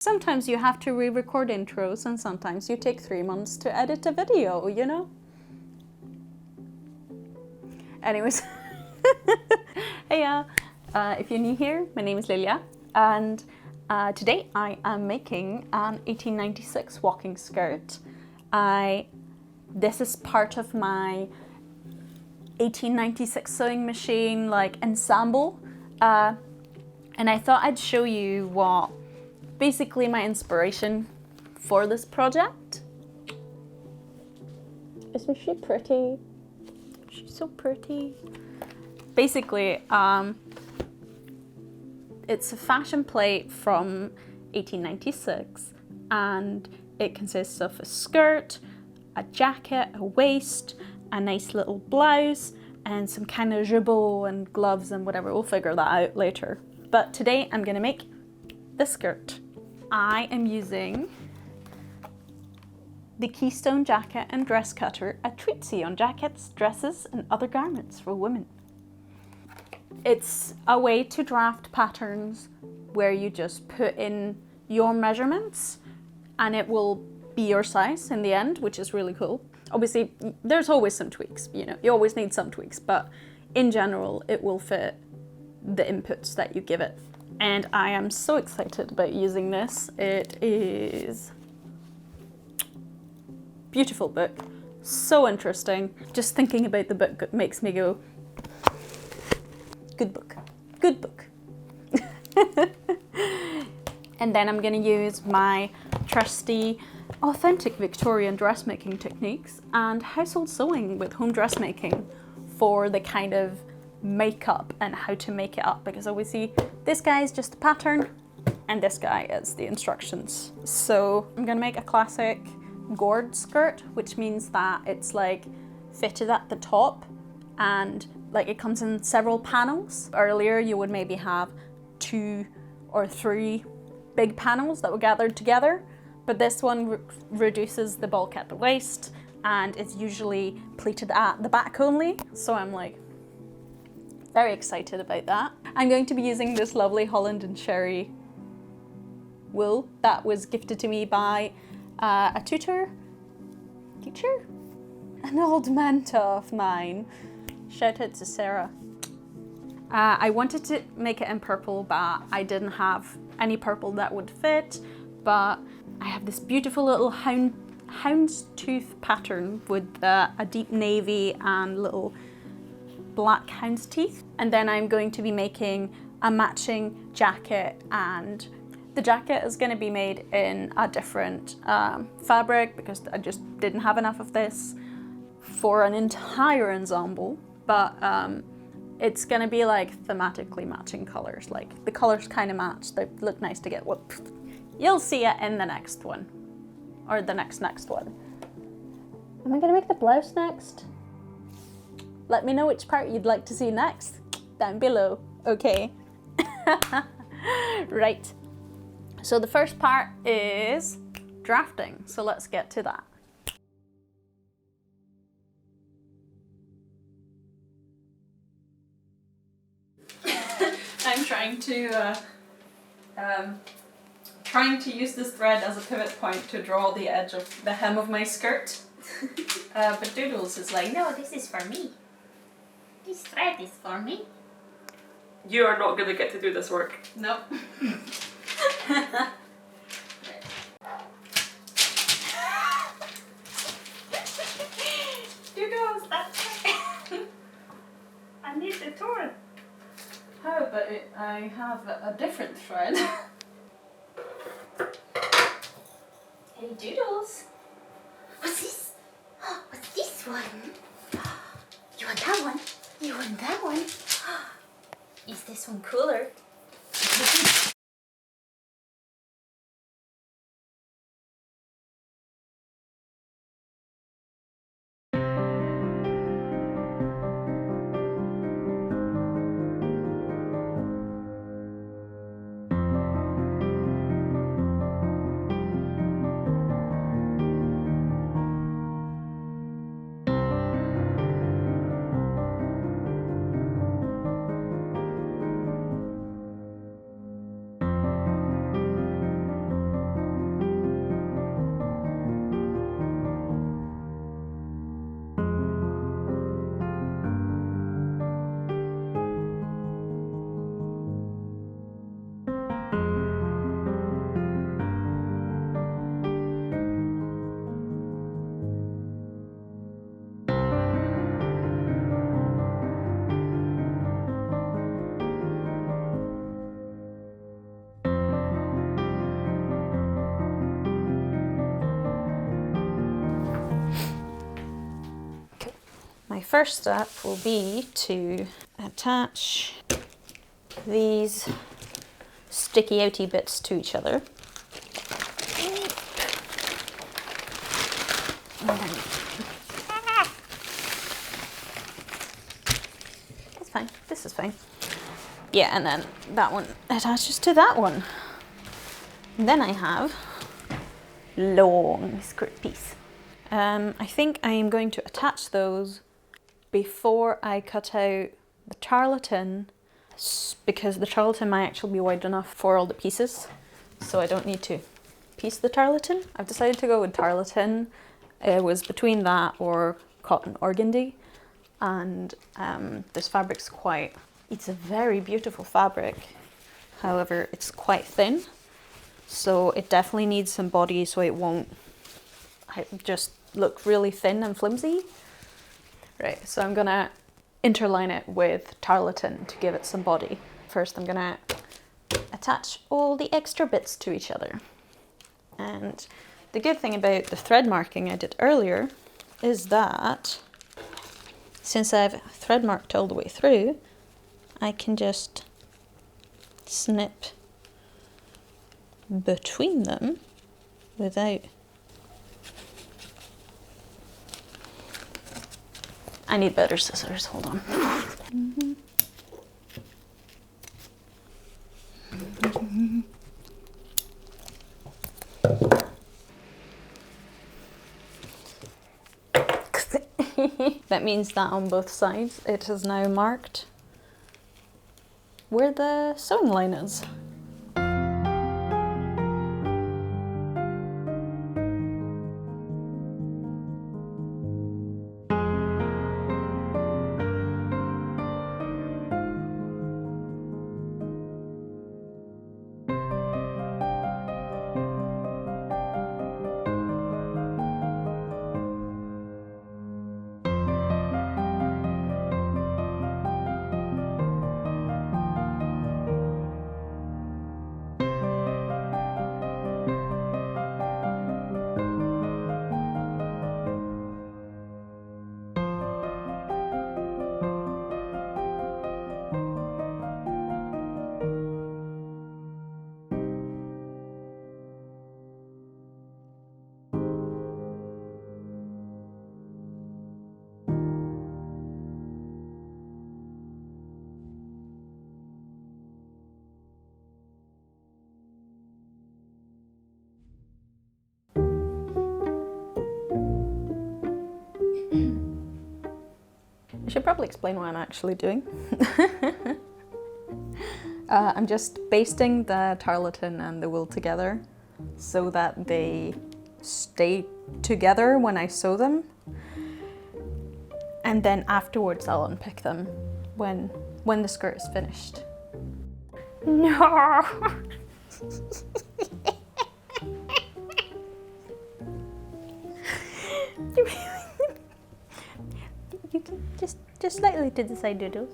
Sometimes you have to re-record intros and sometimes you take 3 months to edit a video, you know? Anyways, hey if you're new here, my name is Lilia and today I am making an 1896 walking skirt. This is part of my 1896 sewing machine like ensemble and I thought I'd show you what basically my inspiration for this project. Isn't she pretty? She's so pretty. Basically, it's a fashion plate from 1896 and it consists of a skirt, a jacket, a waist, a nice little blouse, and some kind of jabot and gloves and whatever. We'll figure that out later. But today I'm gonna make the skirt. I am using the Keystone Jacket and Dress Cutter, a treatise on jackets, dresses, and other garments for women. It's a way to draft patterns where you just put in your measurements and it will be your size in the end, which is really cool. Obviously, there's always some tweaks, you know, you always need some tweaks, but in general, it will fit the inputs that you give it. And I am so excited about using this. It is a beautiful book, so interesting. Just thinking about the book makes me go, good book, good book. And then I'm gonna use my trusty, authentic Victorian dressmaking techniques and household sewing with home dressmaking for the kind of makeup and how to make it up, because obviously this guy is just a pattern and this guy is the instructions. So I'm gonna make a classic gored skirt, which means that it's like fitted at the top and like it comes in several panels. Earlier you would maybe have 2 or 3 big panels that were gathered together, but this one reduces the bulk at the waist and it's usually pleated at the back only. So I'm like very excited about that. I'm going to be using this lovely Holland and Sherry wool that was gifted to me by a teacher, an old mentor of mine. Shout out to Sarah. I wanted to make it in purple, but I didn't have any purple that would fit, but I have this beautiful little houndstooth pattern with a deep navy and little black hound's teeth. And then I'm going to be making a matching jacket, and the jacket is going to be made in a different fabric because I just didn't have enough of this for an entire ensemble, but it's going to be like thematically matching colors, like the colors kind of match, they look nice together. Well, you'll see it in the next one, or the next one. Am I going to make the blouse next? Let me know which part you'd like to see next down below, okay? Right, so the first part is drafting, so let's get to that. I'm trying to use this thread as a pivot point to draw the edge of the hem of my skirt. But Doodles is like, no, this is for me. This thread is for me. You are not gonna get to do this work. Nope. Doodles, that's right. I need the tool. How about I have a different thread? Hey Doodles. What's this? What's this one? You want that one? You want that one? Is this one cooler? first step will be to attach these sticky outy bits to each other. That's fine, this is fine. Yeah, and then that one attaches to that one. And then I have long skirt piece. I think I am going to attach those before I cut out the tarlatan, because the tarlatan might actually be wide enough for all the pieces, so I don't need to piece the tarlatan. I've decided to go with tarlatan. It was between that or cotton organdy, and this fabric's it's a very beautiful fabric. However, it's quite thin, so it definitely needs some body so it won't just look really thin and flimsy. Right, so I'm gonna interline it with tarlatan to give it some body. First, I'm gonna attach all the extra bits to each other. And the good thing about the thread marking I did earlier is that since I've thread marked all the way through, I can just snip between them without... I need better scissors, hold on. That means that on both sides it is now marked where the sewing line is. I should probably explain what I'm actually doing. I'm just basting the tarlatan and the wool together so that they stay together when I sew them. And then afterwards I'll unpick them when the skirt is finished. No! You can just slightly to the side, Doodles.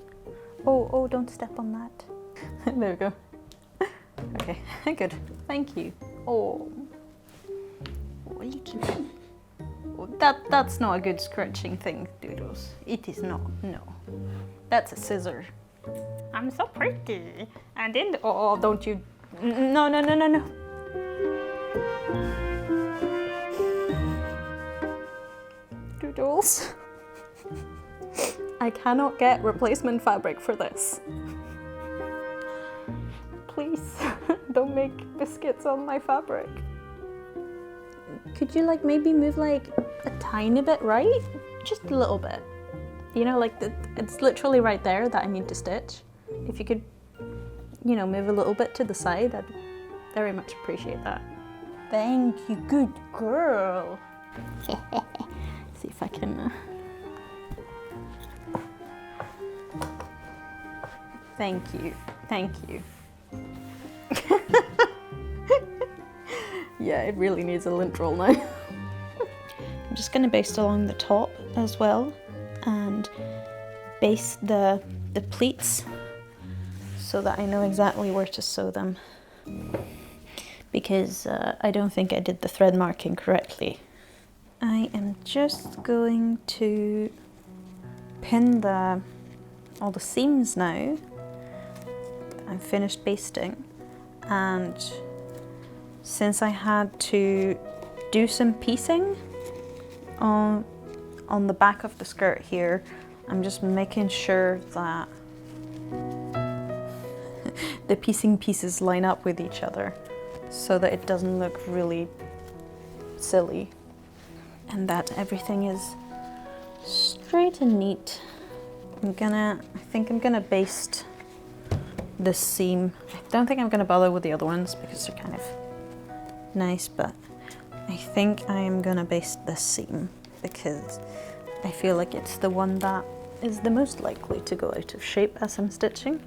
Oh, don't step on that. There we go. Okay, good. Thank you. Oh, you can. Oh, that's not a good scratching thing, Doodles. It is not. No, that's a scissor. I'm so pretty. And in the, oh, don't you? No. Doodles. I cannot get replacement fabric for this. Please, don't make biscuits on my fabric. Could you like maybe move like a tiny bit right? Just a little bit. You know, like it's literally right there that I need to stitch. If you could, you know, move a little bit to the side, I'd very much appreciate that. Thank you, good girl. See if I can... Thank you. Yeah, it really needs a lint roll now. I'm just going to baste along the top as well and baste the pleats so that I know exactly where to sew them, because I don't think I did the thread marking correctly. I am just going to pin all the seams now. I'm finished basting, and since I had to do some piecing on the back of the skirt here, I'm just making sure that the piecing pieces line up with each other so that it doesn't look really silly and that everything is straight and neat. I think I'm gonna baste this seam. I don't think I'm gonna bother with the other ones because they're kind of nice, but I think I am gonna baste this seam because I feel like it's the one that is the most likely to go out of shape as I'm stitching,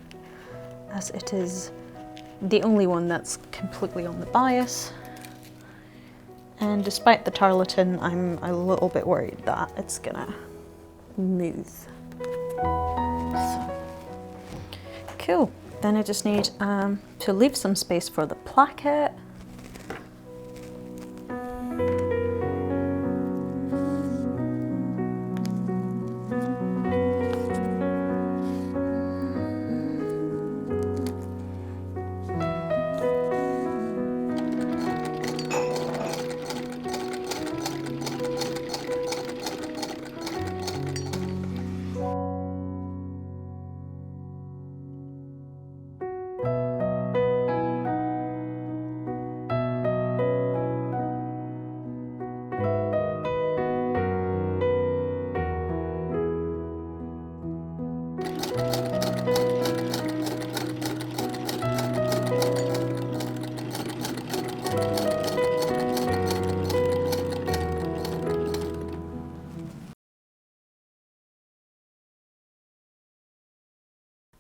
as it is the only one that's completely on the bias. And despite the tarlatan, I'm a little bit worried that it's gonna move. So, cool. Then I just need to leave some space for the placket.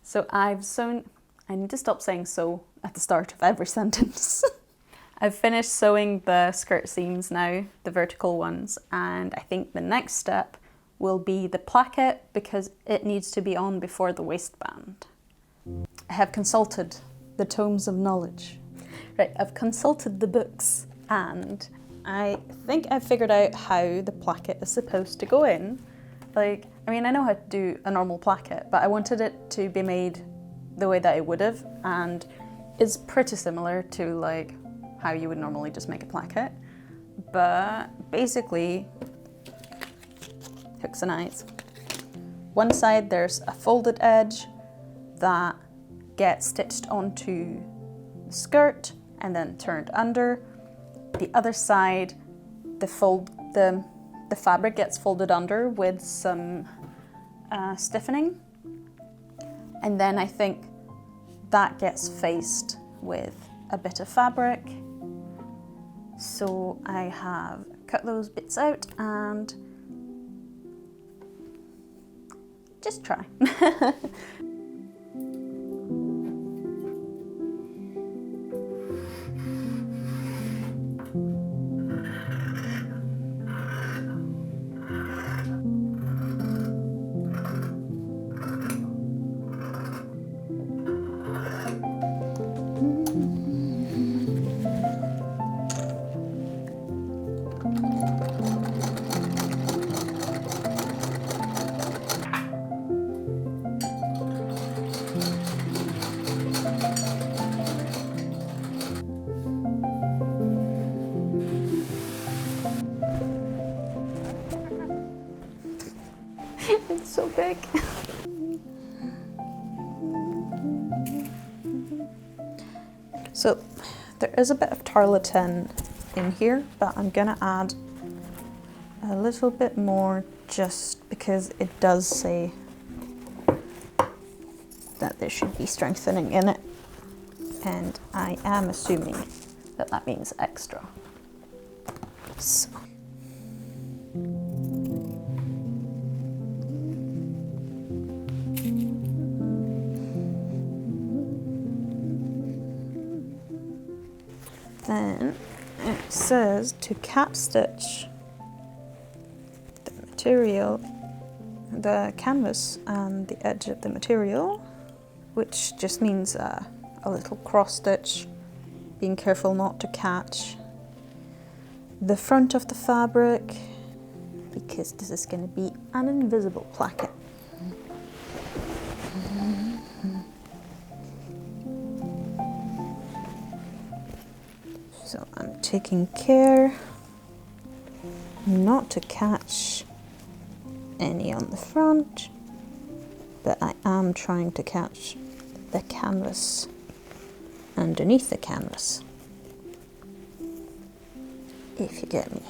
So I've sewn, I need to stop saying so at the start of every sentence. I've finished sewing the skirt seams now, the vertical ones, and I think the next step will be the placket because it needs to be on before the waistband. I have consulted the tomes of knowledge. Right, I've consulted the books and I think I've figured out how the placket is supposed to go in. Like, I mean, I know how to do a normal placket, but I wanted it to be made the way that it would have, and it's pretty similar to like how you would normally just make a placket. But basically, hooks and eyes. One side there's a folded edge that gets stitched onto the skirt and then turned under. The other side, the fabric gets folded under with some stiffening, and then I think that gets faced with a bit of fabric. So I have cut those bits out and just try. It's so big. So there is a bit of tarlatan in here, but I'm gonna add a little bit more just because it does say that there should be strengthening in it, and I am assuming that that means extra. So. Then it says to cap stitch the material, the canvas and the edge of the material, which just means a little cross stitch, being careful not to catch the front of the fabric because this is going to be an invisible placket. taking care not to catch any on the front, but I am trying to catch the canvas underneath the canvas, if you get me.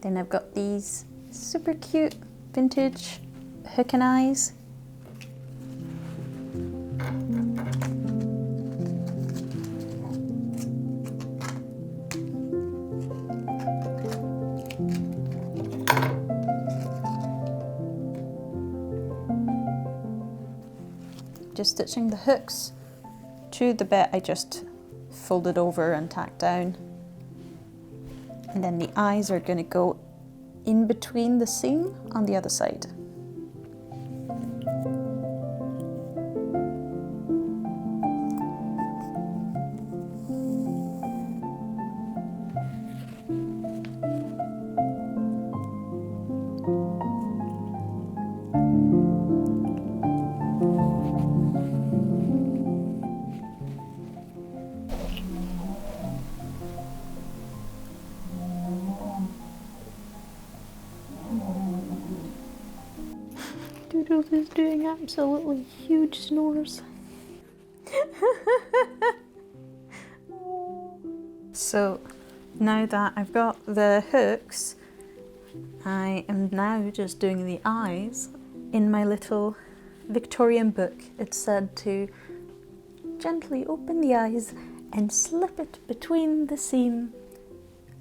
Then I've got these super cute vintage hook and eyes. Just stitching the hooks to the bit I just folded over and tacked down. And then the eyes are going to go in between the seam on the other side. Doodles is doing absolutely huge snores. So now that I've got the hooks, I am now just doing the eyes. In my little Victorian book, it said to gently open the eyes and slip it between the seam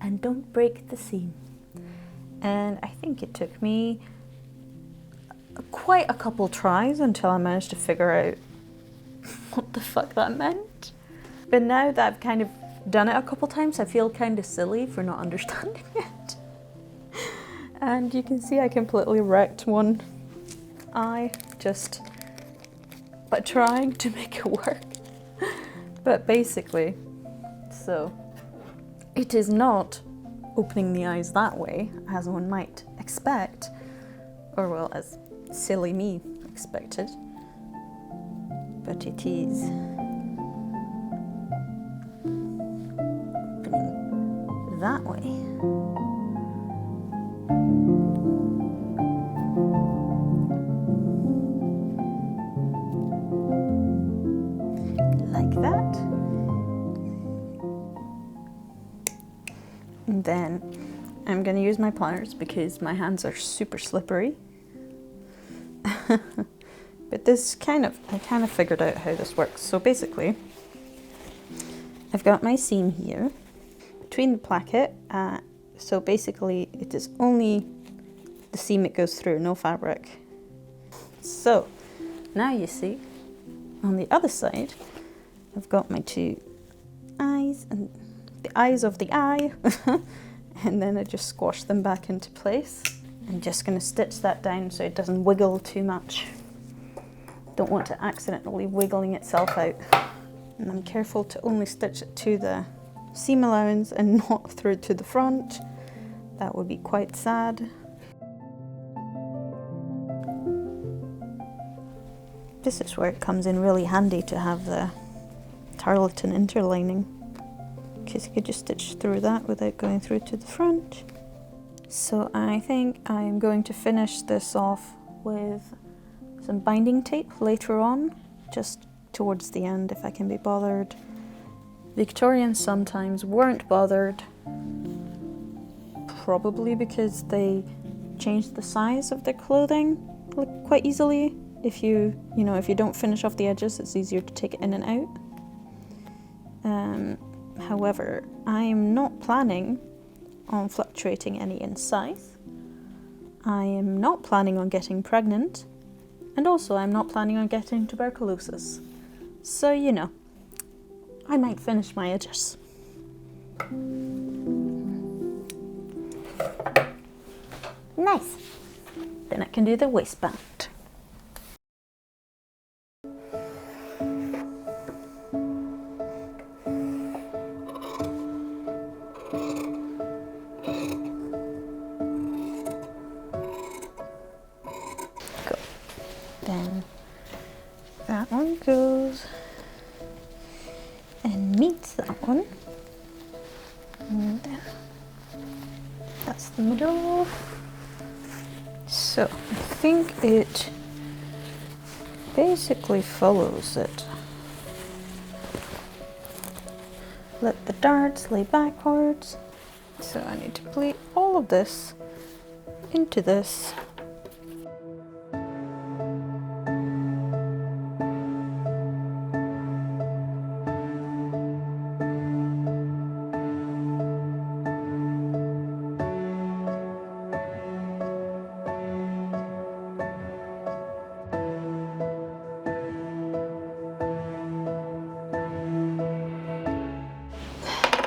and don't break the seam. And I think it took me quite a couple tries until I managed to figure out what the fuck that meant. But now that I've kind of done it a couple times, I feel kind of silly for not understanding it. And you can see I completely wrecked one eye just by trying to make it work. But basically, so it is not opening the eyes that way, as one might expect, or well, as silly me expected, but it is opening that way. Like that. And then I'm going to use my pliers because my hands are super slippery. But this I kind of figured out how this works. So basically, I've got my seam here between the placket. So basically, it is only the seam it goes through, no fabric. So now you see, on the other side, I've got my two eyes and the eyes of the eye, and then I just squash them back into place. I'm just going to stitch that down so it doesn't wiggle too much. Don't want it accidentally wiggling itself out. And I'm careful to only stitch it to the seam allowance and not through to the front. That would be quite sad. This is where it comes in really handy to have the tarlatan interlining, because you could just stitch through that without going through to the front. So I think I'm going to finish this off with some binding tape later on, just towards the end if I can be bothered. Victorians sometimes weren't bothered, probably because they changed the size of their clothing quite easily. If you don't finish off the edges, it's easier to take it in and out. However, I am not planning on fluctuating any in size. I am not planning on getting pregnant, and also I'm not planning on getting tuberculosis. So, I might finish my edges. Nice. Then I can do the waistband. Then that one goes and meets that one. That's the middle. So I think it basically follows it. Let the darts lay backwards. So I need to pleat all of this into this.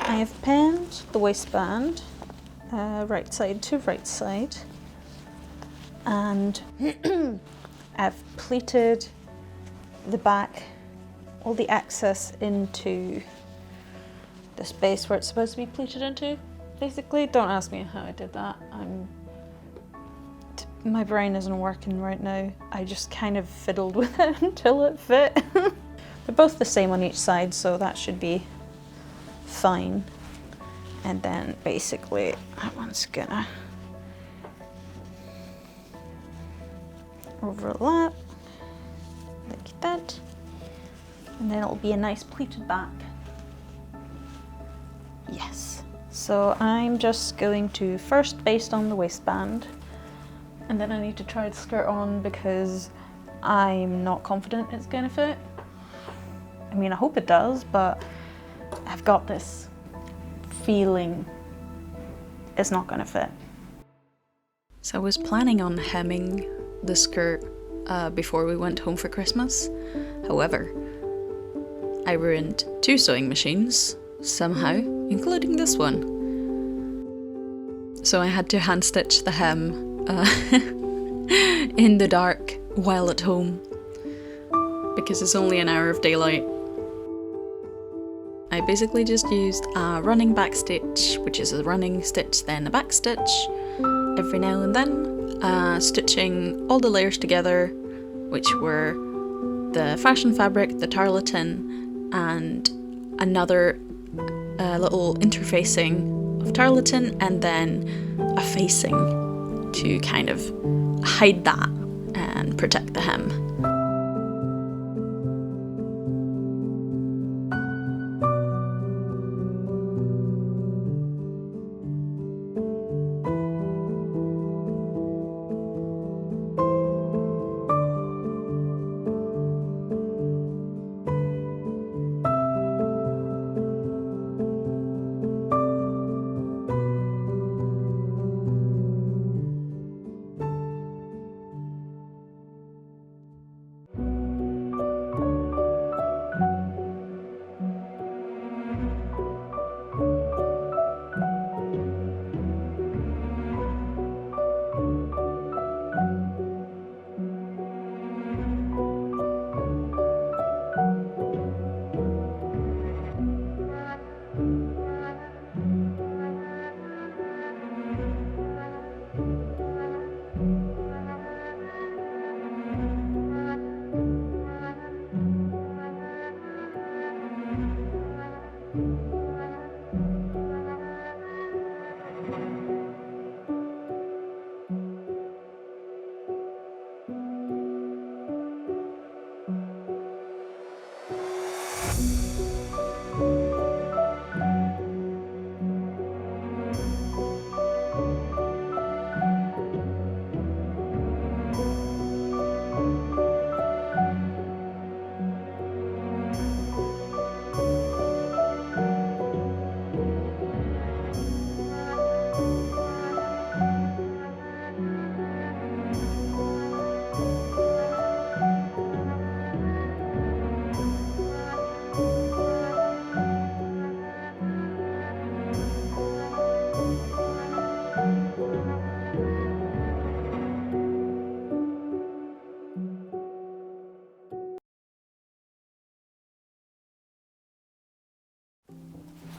I have pinned the waistband right side to right side, and I've pleated the back, all the excess into the space where it's supposed to be pleated into. Basically, don't ask me how I did that. My brain isn't working right now. I just kind of fiddled with it until it fit. They're both the same on each side, so that should be fine. And then basically that one's gonna overlap like that, and then it'll be a nice pleated back. Yes. So I'm just going to first baste on the waistband, and then I need to try the skirt on because I'm not confident it's gonna fit. I mean, I hope it does, but I've got this feeling it's not gonna fit. So I was planning on hemming the skirt before we went home for Christmas. However, I ruined 2 sewing machines somehow, including this one. So I had to hand stitch the hem in the dark while at home because it's only an hour of daylight. I basically just used a running back stitch, which is a running stitch then a back stitch, every now and then, stitching all the layers together, which were the fashion fabric, the tarlatan, and another little interfacing of tarlatan, and then a facing to kind of hide that and protect the hem.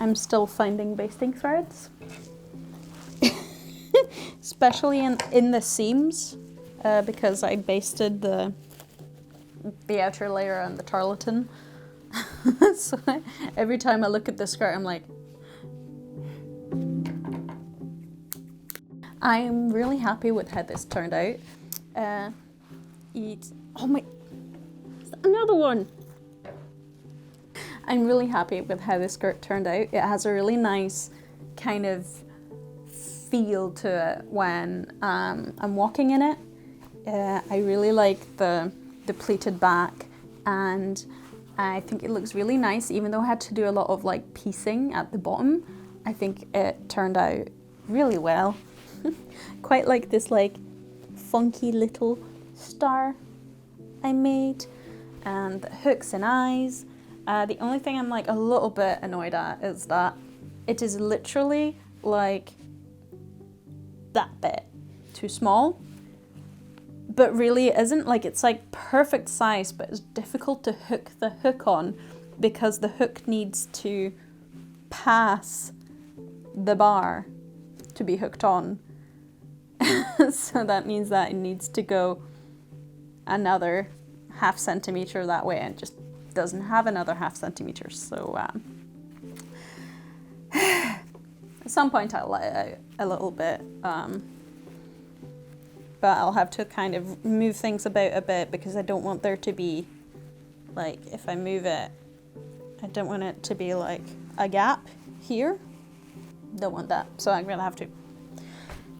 I'm still finding basting threads, especially in the seams, because I basted the outer layer and the tarlatan. So every time I look at the skirt, I'm like, I'm really happy with how this turned out. Oh my, another one. I'm really happy with how this skirt turned out. It has a really nice kind of feel to it when I'm walking in it. I really like the pleated back, and I think it looks really nice, even though I had to do a lot of like piecing at the bottom. I think it turned out really well. Quite like this like funky little star I made, and the hooks and eyes. The only thing I'm like a little bit annoyed at is that it is literally like that bit too small, but really it isn't. Like, it's like perfect size, but it's difficult to hook the hook on because the hook needs to pass the bar to be hooked on. So that means that it needs to go another ½ centimeter that way, and just doesn't have another ½ centimeter. So at some point I'll let it out a little bit, but I'll have to kind of move things about a bit because I don't want there to be, like, if I move it, I don't want it to be like a gap here. Don't want that. So I'm gonna have to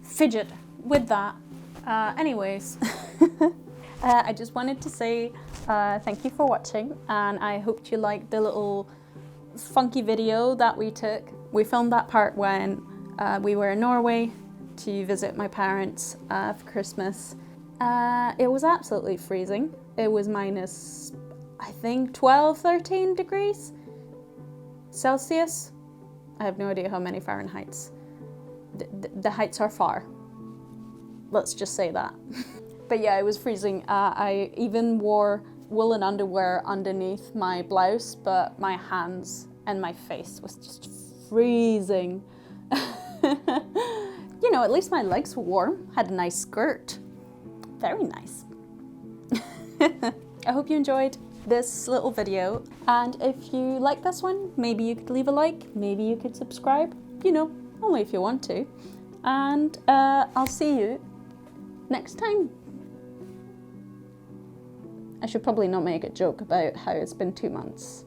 fidget with that. Anyways, I just wanted to say thank you for watching, and I hope you liked the little funky video that we took. We filmed that part when we were in Norway to visit my parents for Christmas. It was absolutely freezing. It was minus, I think, 12, 13 degrees Celsius. I have no idea how many Fahrenheits. The heights are far. Let's just say that. But yeah, it was freezing. I even wore woolen underwear underneath my blouse, but my hands and my face was just freezing. You know, at least my legs were warm. Had a nice skirt. Very nice. I hope you enjoyed this little video, and if you like this one, maybe you could leave a like, maybe you could subscribe, you know, only if you want to. And I'll see you next time. I should probably not make a joke about how it's been 2 months.